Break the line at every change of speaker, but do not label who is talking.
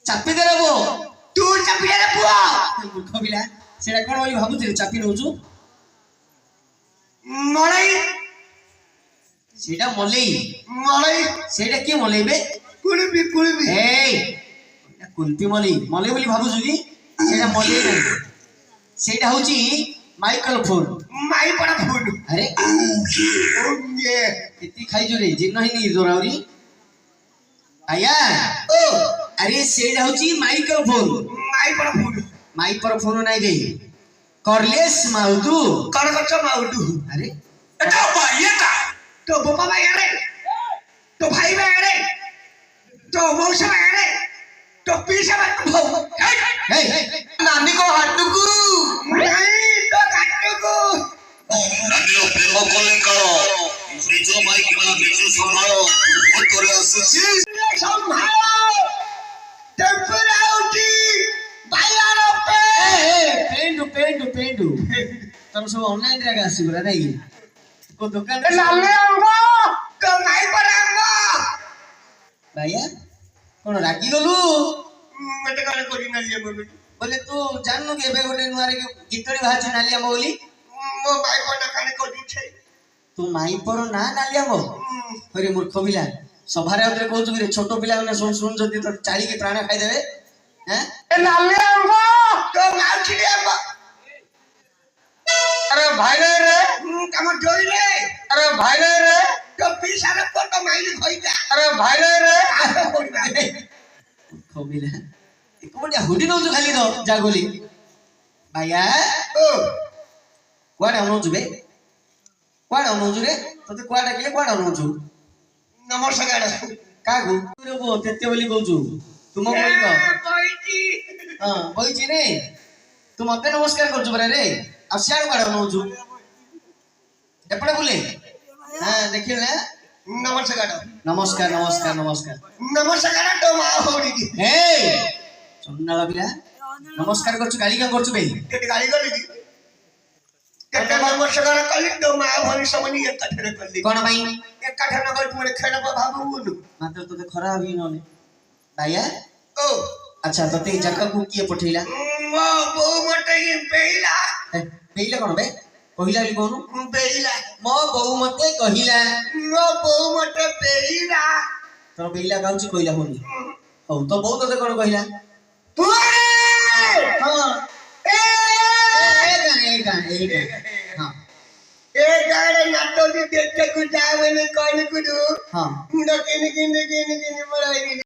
चापी दे रे वो तू चापी दे रे पुआ मूर्ख बिला सेटा कोन बोली भाबुथि चापी नउछु मलई सेटा मलई सेटा के मलई बे कुलबी ए कुलपी मलई बोली भाबुछु की सेटा मलई नै सेटा होची माइकल फोन अरे कितनी खाई जो रे जिन नहीं दोरावरी आया ओ अरे सेड होची माइक्रोफोन नहीं गई करलेस माउदू अरे
এটা বাইয়েটা
तो बाबा भाई अरे तो भाई भाई अरे तो मौसा भाई अरे तो पीछे भाई
নানি কো হাটুকু
नहीं तो काटुकू
নানিও প্রেম করলেন কারো নিজ মাইক না নিজ সম্ভালো উত্তরে আসছে
संभालो टेम्पराउटी भाईयार पेंडू तुम सब ऑनलाइन रे आसी बरा नहीं को दुकान रे सामने आंगो तो नहीं पर आंगो भैया कोन रागी गलु मते काले कोडी नालिया बोले तू जाननु के बे गोटे नुआरे गीतरी भाछ नालिया बोली मो भाई को ना काले कोडी छै तू माई पर ना नालिया मो अरे मूर्ख बिला सभारे अदरे कहू कि छोट पिला ने सुन जदी तो चाली के प्राण खाई देबे हैं ए नालिया आंगो तो माउठी दे आंगो अरे भाई रे कम जोई रे अरे भाई रे तो पीछा रे तो माइली होई जा अरे भाई रे खबिला एक बडिया हुडी न जो खाली दो जागोली भैया ओ कोडा न जुबे कोडा न जुरे तते कोडा केले कोडा न जु नमस्कार कागु रे वो तेते बोली कहू तुम बोली कहची हां बोईची रे तू मते नमस्कार करछु बरे रे आसियार कोडा न जु एपडे बोले हां देखिले नमस्कार तो मा होडी ए सुनना बिला नमस्कार करछु गाली का करछु बे केते गाली करली केते नमस्कार कली तो मा भनी समनी एक कठरे करली कोन भाई एक कठरे न कर तुमरे खेना भाबु मात्र तो खराब ही नने भैया ओ अच्छा तो ते जगह को किए पठैला मो बो मटे पेइला कोन बे कहिला ली कोन पेइला मो बो मते कहिला मो बो मटे पेइला तो पेइला गाउची कहिला होनी हो तो बो तो कोन कहिला तू हां एक हां ए गाड़े नाटो दी देख के जावे ने कोन कुदू हां मुंडा केने मराई